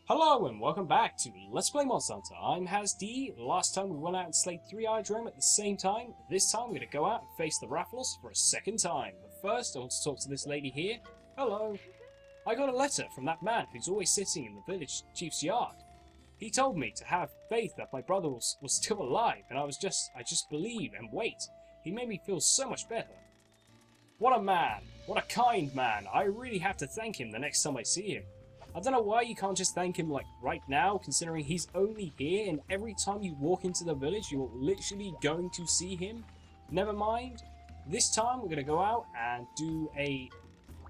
Hello and welcome back to Let's Play Monster Hunter. I'm HazzD. Last time we went out and slayed 3 Iodrome at the same time. This time we're going to go out and face the Rathalos for a second time. But first I want to talk to this lady here. Hello. I got a letter from that man who's always sitting in the village chief's yard. He told me to have faith that my brother was still alive, and I just believe and wait. He made me feel so much better. What a man. What a kind man. I really have to thank him the next time I see him. I don't know why you can't just thank him like right now, considering he's only here and every time you walk into the village you're literally going to see him. Never mind. This time we're going to go out and do a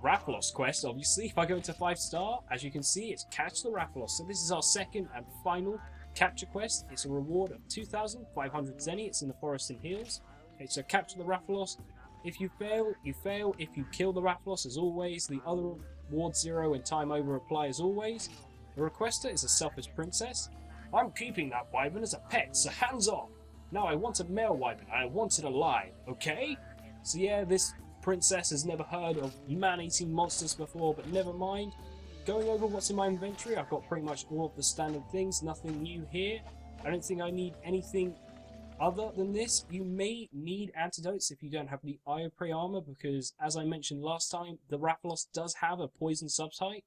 Rathalos quest, obviously. If I go into 5-star, as you can see, it's catch the Rathalos. So this is our second and final capture quest. It's a reward of 2,500 Zenny. It's in the forest and hills. Okay, so capture the Rathalos. If you fail, you fail. If you kill the Rathalos, as always, the other Ward 0 and time over apply as always. The requester is a selfish princess. I'm keeping that wyvern as a pet, so hands off. Now I want a male wyvern and I want it alive, okay? So yeah, this princess has never heard of man-eating monsters before, but never mind. Going over what's in my inventory, I've got pretty much all of the standard things, nothing new here. I don't think I need anything other than this. You may need antidotes if you don't have the Io Prey armor, because as I mentioned last time, the Rathalos does have a poison subtype.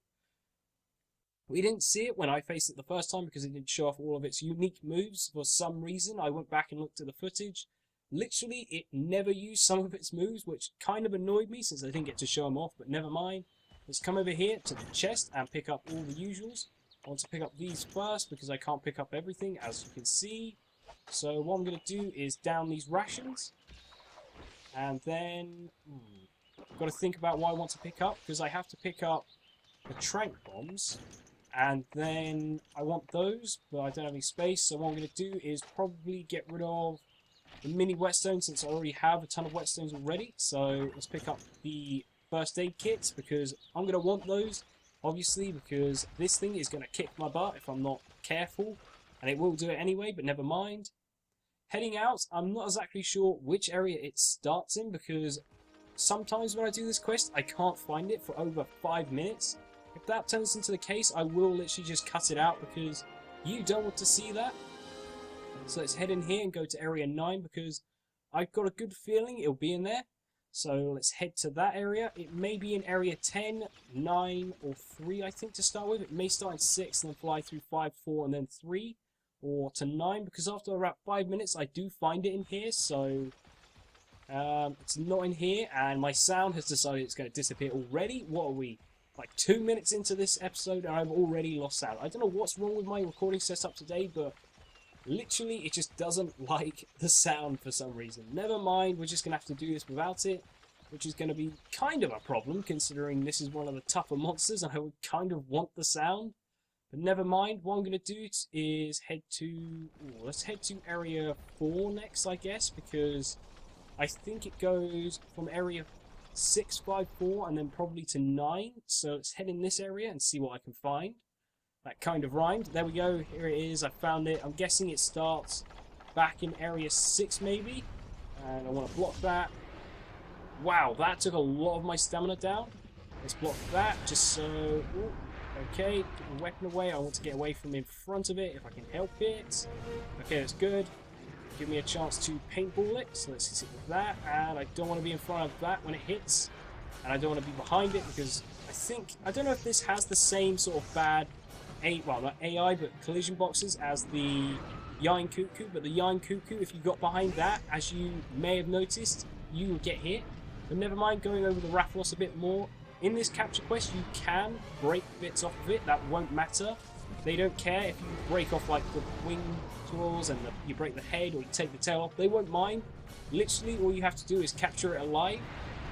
We didn't see it when I faced it the first time because it didn't show off all of its unique moves for some reason. I went back and looked at the footage. Literally, it never used some of its moves, which kind of annoyed me since I didn't get to show them off, but never mind. Let's come over here to the chest and pick up all the usuals. I want to pick up these first because I can't pick up everything, as you can see. So what I'm going to do is down these rations, and then I've got to think about what I want to pick up, because I have to pick up the trank bombs, and then I want those, but I don't have any space. So what I'm going to do is probably get rid of the mini whetstone, since I already have a ton of whetstones already. So let's pick up the first aid kits, because I'm going to want those, obviously, because this thing is going to kick my butt if I'm not careful. And it will do it anyway, but never mind. Heading out, I'm not exactly sure which area it starts in, because sometimes when I do this quest, I can't find it for over 5 minutes. If that turns into the case, I will literally just cut it out, because you don't want to see that. So let's head in here and go to area 9, because I've got a good feeling it'll be in there. So let's head to that area. It may be in area 10, 9, or 3, I think, to start with. It may start in 6 and then fly through 5, 4, and then 3. Or to 9, because after about 5 minutes I do find it in here, so it's not in here, and my sound has decided it's going to disappear already. What are we, like 2 minutes into this episode and I've already lost sound? I don't know what's wrong with my recording setup today, but literally it just doesn't like the sound for some reason. Never mind, we're just going to have to do this without it, which is going to be kind of a problem considering this is one of the tougher monsters and I would kind of want the sound. But never mind, what I'm going to do is head to... let's head to area 4 next, I guess, because I think it goes from area 654 and then probably to 9. So let's head in this area and see what I can find. That kind of rhymed. There we go, here it is, I found it. I'm guessing it starts back in area 6 maybe. And I want to block that. Wow, that took a lot of my stamina down. Let's block that, just so... ooh. Okay, get the weapon away. I want to get away from in front of it if I can help it. Okay, that's good. Give me a chance to paintball it. So let's hit it with that. And I don't want to be in front of that when it hits. And I don't want to be behind it because I don't know if this has the same sort of bad, not AI, but collision boxes as the Yain Cuckoo. But the Yain Cuckoo, if you got behind that, as you may have noticed, you would get hit. But never mind, going over the Rathalos a bit more. In this capture quest, you can break bits off of it. That won't matter. They don't care if you break off like the wing claws and you break the head or you take the tail off. They won't mind. Literally, all you have to do is capture it alive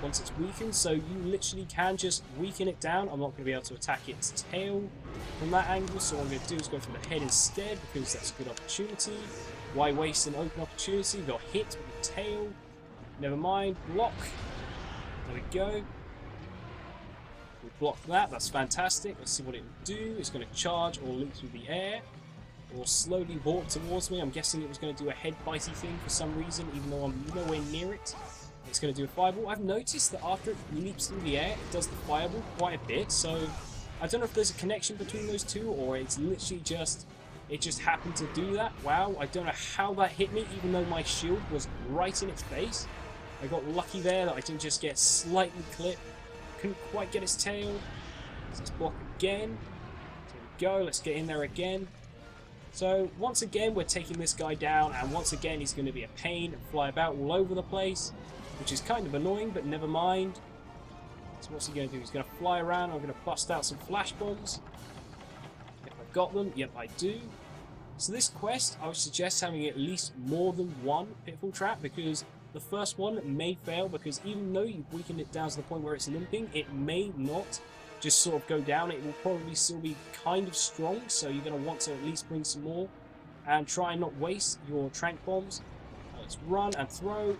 once it's weakened. So you literally can just weaken it down. I'm not going to be able to attack its tail from that angle. So what I'm going to do is go for the head instead, because that's a good opportunity. Why waste an open opportunity? Got hit with the tail. Never mind. Block. There we go. We block that, that's fantastic. Let's see what it will do. It's going to charge or leap through the air, or slowly walk towards me. I'm guessing it was going to do a head bitey thing for some reason, even though I'm nowhere near it. It's going to do a fireball. I've noticed that after it leaps through the air, it does the fireball quite a bit, so I don't know if there's a connection between those two, or it's literally just, it just happened to do that. Wow, I don't know how that hit me, even though my shield was right in its face. I got lucky there that I didn't just get slightly clipped. Couldn't quite get its tail. Let's block again. There we go, let's get in there again. So once again we're taking this guy down, and once again he's going to be a pain and fly about all over the place, which is kind of annoying, but never mind. So what's he going to do? He's going to fly around. I'm going to bust out some flash bombs. If I've got them, yep I do. So this quest, I would suggest having at least more than one pitfall trap, because the first one may fail, because even though you've weakened it down to the point where it's limping, it may not just sort of go down. It will probably still be kind of strong, so you're going to want to at least bring some more and try and not waste your trank bombs. Let's run and throw.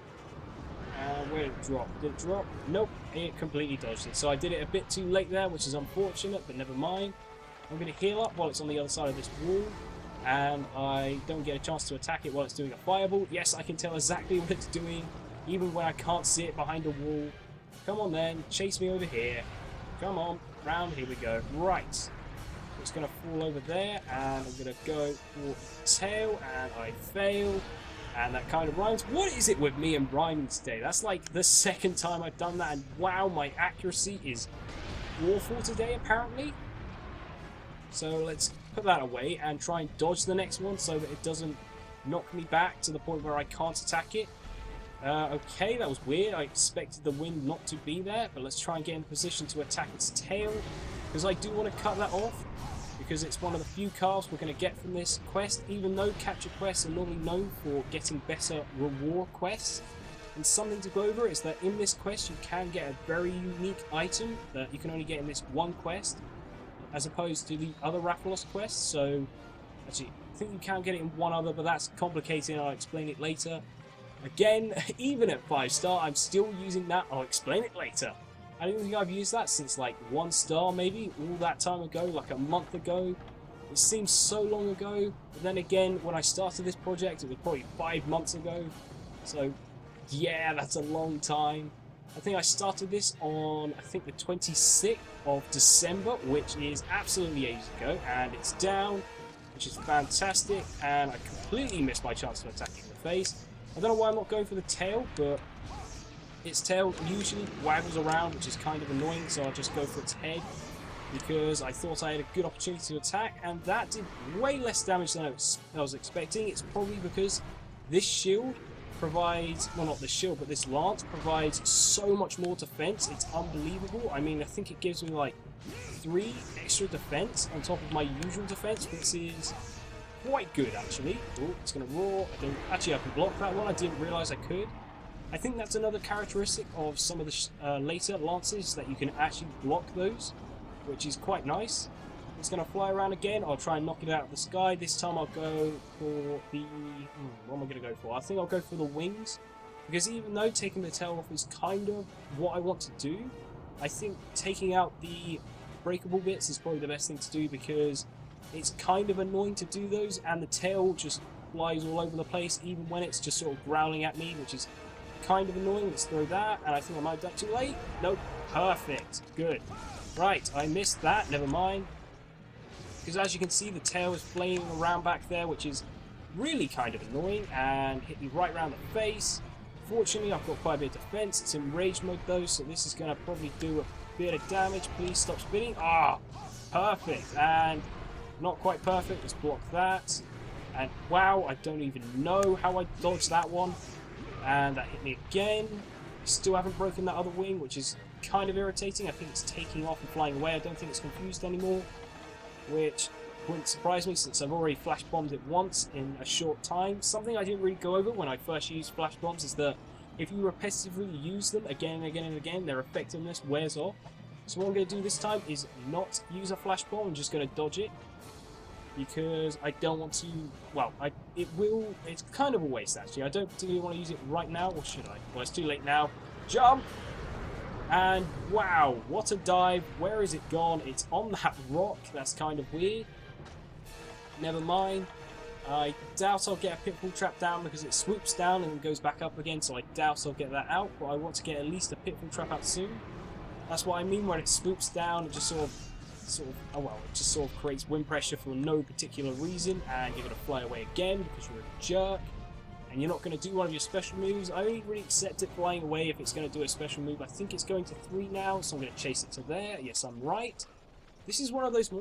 Where did it drop? Did it drop? Nope, it completely dodged it. So I did it a bit too late there, which is unfortunate, but never mind. I'm going to heal up while it's on the other side of this wall, and I don't get a chance to attack it while it's doing a fireball. Yes, I can tell exactly what it's doing, even when I can't see it behind a wall. Come on then, chase me over here. Come on, round, here we go. Right, so it's going to fall over there, and I'm going to go for tail, and I fail, and that kind of rhymes. What is it with me and rhyming today? That's like the second time I've done that, and wow, my accuracy is awful today, apparently. So let's put that away and try and dodge the next one so that it doesn't knock me back to the point where I can't attack it. Okay, that was weird. I expected the wind not to be there, but let's try and get in position to attack its tail, because I do want to cut that off, because it's one of the few cards we're going to get from this quest, even though capture quests are normally known for getting better reward quests. And something to go over is that in this quest you can get a very unique item that you can only get in this one quest, as opposed to the other Rathalos quests. So, actually, I think you can get it in one other, but that's complicated and I'll explain it later. Again, even at 5-star, I'm still using that. I'll explain it later. I don't think I've used that since like 1 star, maybe, all that time ago, like a month ago. It seems so long ago, but then again, when I started this project, it was probably 5 months ago. So, yeah, that's a long time. I think I started this on, I think, the 26th of December, which is absolutely ages ago, and it's down, which is fantastic, and I completely missed my chance of attacking the face. I don't know why I'm not going for the tail, but its tail usually waggles around, which is kind of annoying, so I'll just go for its head, because I thought I had a good opportunity to attack, and that did way less damage than I was expecting. It's probably because this shield provides, well, not this shield, but this lance provides so much more defense. It's unbelievable. I mean, I think it gives me like 3 extra defense on top of my usual defense, which is quite good, actually. Oh, it's going to roar. Actually, I can block that one. I didn't realize I could. I think that's another characteristic of some of the later lances, that you can actually block those, which is quite nice. It's going to fly around again. I'll try and knock it out of the sky. This time I'll go for the... what am I going to go for? I think I'll go for the wings, because even though taking the tail off is kind of what I want to do, I think taking out the breakable bits is probably the best thing to do, because it's kind of annoying to do those, and the tail just flies all over the place, even when it's just sort of growling at me, which is kind of annoying. Let's throw that, and I think I might have done it too late. Nope. Perfect. Good. Right, I missed that. Never mind. Because as you can see, the tail is flaming around back there, which is really kind of annoying, and hit me right around the face. Fortunately, I've got quite a bit of defense. It's in rage mode though, so this is going to probably do a bit of damage. Please stop spinning. Ah, perfect. And not quite perfect. Let's block that. And wow, I don't even know how I dodged that one. And that hit me again. Still haven't broken that other wing, which is kind of irritating. I think it's taking off and flying away. I don't think it's confused anymore, which wouldn't surprise me since I've already flash bombed it once in a short time. Something I didn't really go over when I first used flash bombs is that if you repetitively use them again and again and again, their effectiveness wears off. So what I'm going to do this time is not use a flash bomb. I'm just going to dodge it, because I don't want to, well, it's kind of a waste actually. I don't particularly want to use it right now, or should I? Well, it's too late now. Jump! And wow, what a dive. Where is it gone? It's on that rock. That's kind of weird. Never mind. I doubt I'll get a pitfall trap down, because it swoops down and then goes back up again, so I doubt I'll get that out, but I want to get at least a pitfall trap out soon. That's what I mean when it swoops down and just sort of sort of, oh well, it just sort of creates wind pressure for no particular reason, and you're going to fly away again because you're a jerk, and you're not going to do one of your special moves. I only really accept it flying away if it's going to do a special move. I think it's going to 3 now, so I'm going to chase it to there. Yes, I'm right. This is one of those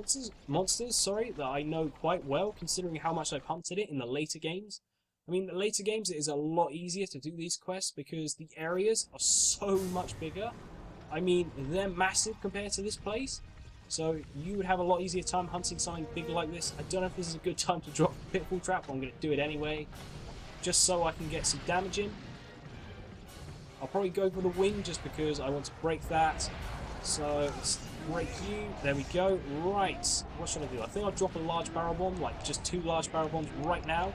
monsters, that I know quite well, considering how much I've hunted it in the later games. I mean, the later games, it is a lot easier to do these quests because the areas are so much bigger. I mean, they're massive compared to this place, so you would have a lot easier time hunting something big like this. I don't know if this is a good time to drop the Pitfall Trap, but I'm going to do it anyway, just so I can get some damage in. I'll probably go for the wing just because I want to break that. So, let's break you. There we go. Right, what should I do? I think I'll drop a large barrel bomb, like just 2 large barrel bombs right now,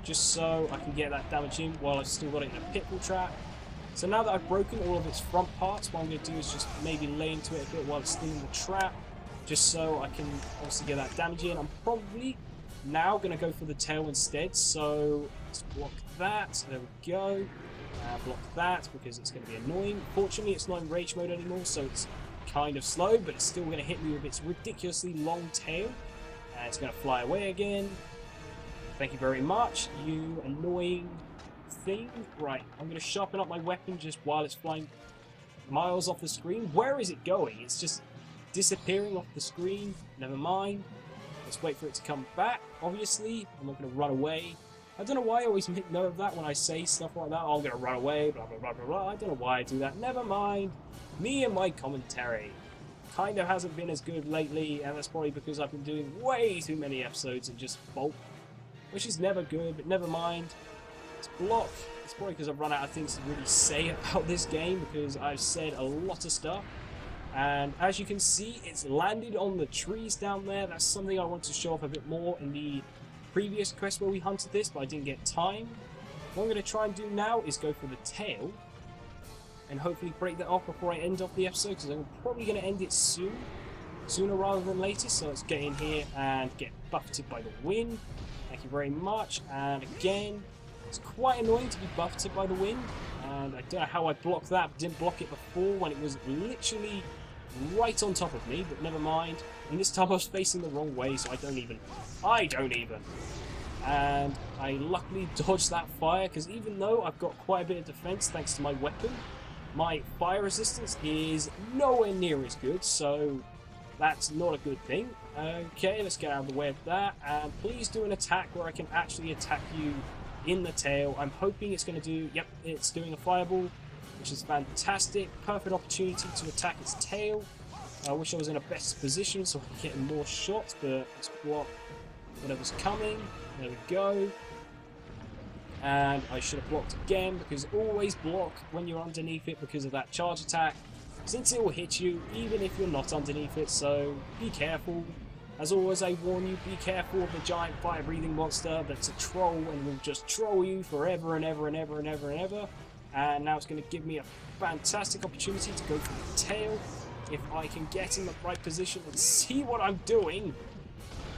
just so I can get that damage in while I've still got it in a Pitfall Trap. So now that I've broken all of its front parts, what I'm going to do is just maybe lay into it a bit while it's still in the trap, just so I can obviously get that damage in. I'm probably now going to go for the tail instead, so let's block that. There we go. Block that because it's going to be annoying. Fortunately, it's not in rage mode anymore, so it's kind of slow, but it's still going to hit me with its ridiculously long tail. And it's going to fly away again. Thank you very much, you annoying thing. Right, I'm going to sharpen up my weapon just while it's flying miles off the screen. Where is it going? It's just disappearing off the screen. Never mind. Let's wait for it to come back. Obviously, I'm not going to run away. I don't know why I always make note of that when I say stuff like that. Oh, I'm going to run away, blah, blah, blah, blah, blah. I don't know why I do that. Never mind. Me and my commentary kind of hasn't been as good lately, and that's probably because I've been doing way too many episodes in just bulk, which is never good, but never mind. Let's block. It's probably because I've run out of things to really say about this game, because I've said a lot of stuff. And as you can see, it's landed on the trees down there. That's something I want to show off a bit more in the previous quest where we hunted this, but I didn't get time. What I'm going to try and do now is go for the tail, and hopefully break that off before I end off the episode, because I'm probably going to end it sooner rather than later. So let's get in here and get buffeted by the wind. Thank you very much. And again, it's quite annoying to be buffeted by the wind, and I don't know how I blocked that, but didn't block it before when it was literally right on top of me, but never mind. And this time I was facing the wrong way, so I don't even. And I luckily dodged that fire, because even though I've got quite a bit of defense thanks to my weapon, my fire resistance is nowhere near as good, so that's not a good thing. Okay, let's get out of the way of that, and please do an attack where I can actually attack you in the tail. I'm hoping it's going to do, yep, it's doing a fireball, which is fantastic. Perfect opportunity to attack its tail. I wish I was in a better position so I can get more shots, but let's block whatever's coming. There we go. And I should have blocked again, because always block when you're underneath it because of that charge attack, since it will hit you even if you're not underneath it, so be careful. As always, I warn you, be careful of the giant fire-breathing monster that's a troll and will just troll you forever and ever and ever and ever and ever. And now it's going to give me a fantastic opportunity to go for the tail, if I can get in the right position and see what I'm doing.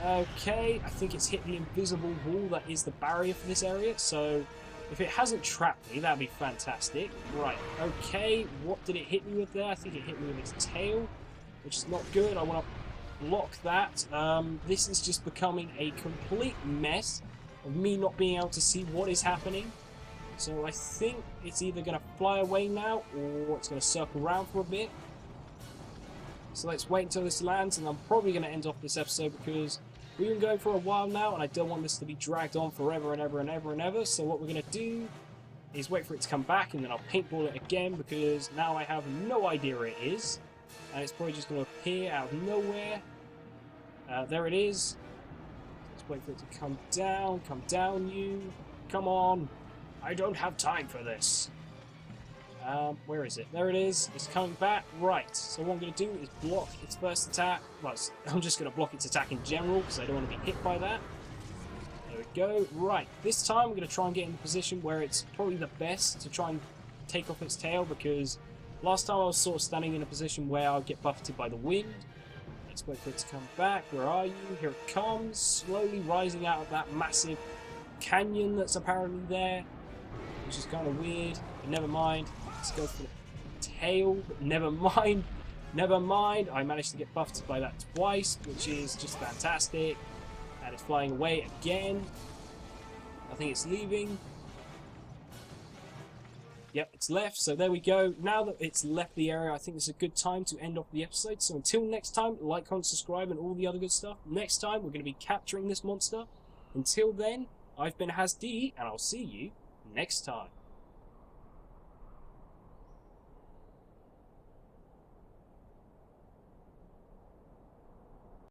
Okay, I think it's hit the invisible wall that is the barrier for this area, so if it hasn't trapped me, that'd be fantastic. Right, okay, what did it hit me with there? I think it hit me with its tail, which is not good. I want to block that. This is just becoming a complete mess of me not being able to see what is happening. So I think it's either going to fly away now, or it's going to circle around for a bit. So let's wait until this lands, and I'm probably going to end off this episode because we've been going for a while now, and I don't want this to be dragged on forever and ever and ever and ever. So what we're going to do is wait for it to come back, and then I'll paintball it again, because now I have no idea where it is. And it's probably just going to appear out of nowhere. There it is. Let's wait for it to come down, you. Come on. I don't have time for this. Where is it? There it is. It's coming back. Right. So what I'm going to do is block its first attack. Well, I'm just going to block its attack in general because I don't want to be hit by that. There we go. Right. This time I'm going to try and get in a position where it's probably the best to try and take off its tail, because last time I was sort of standing in a position where I'll get buffeted by the wind. Let's wait for it to come back. Where are you? Here it comes. Slowly rising out of that massive canyon that's apparently there, which is kind of weird, but never mind. Let's go for the tail, but never mind. Never mind, I managed to get buffed by that twice, which is just fantastic. And it's flying away again. I think it's leaving. Yep, it's left, so there we go. Now that it's left the area, I think it's a good time to end off the episode. So until next time, like, comment, subscribe, and all the other good stuff. Next time, we're going to be capturing this monster. Until then, I've been HazzD, and I'll see you next time.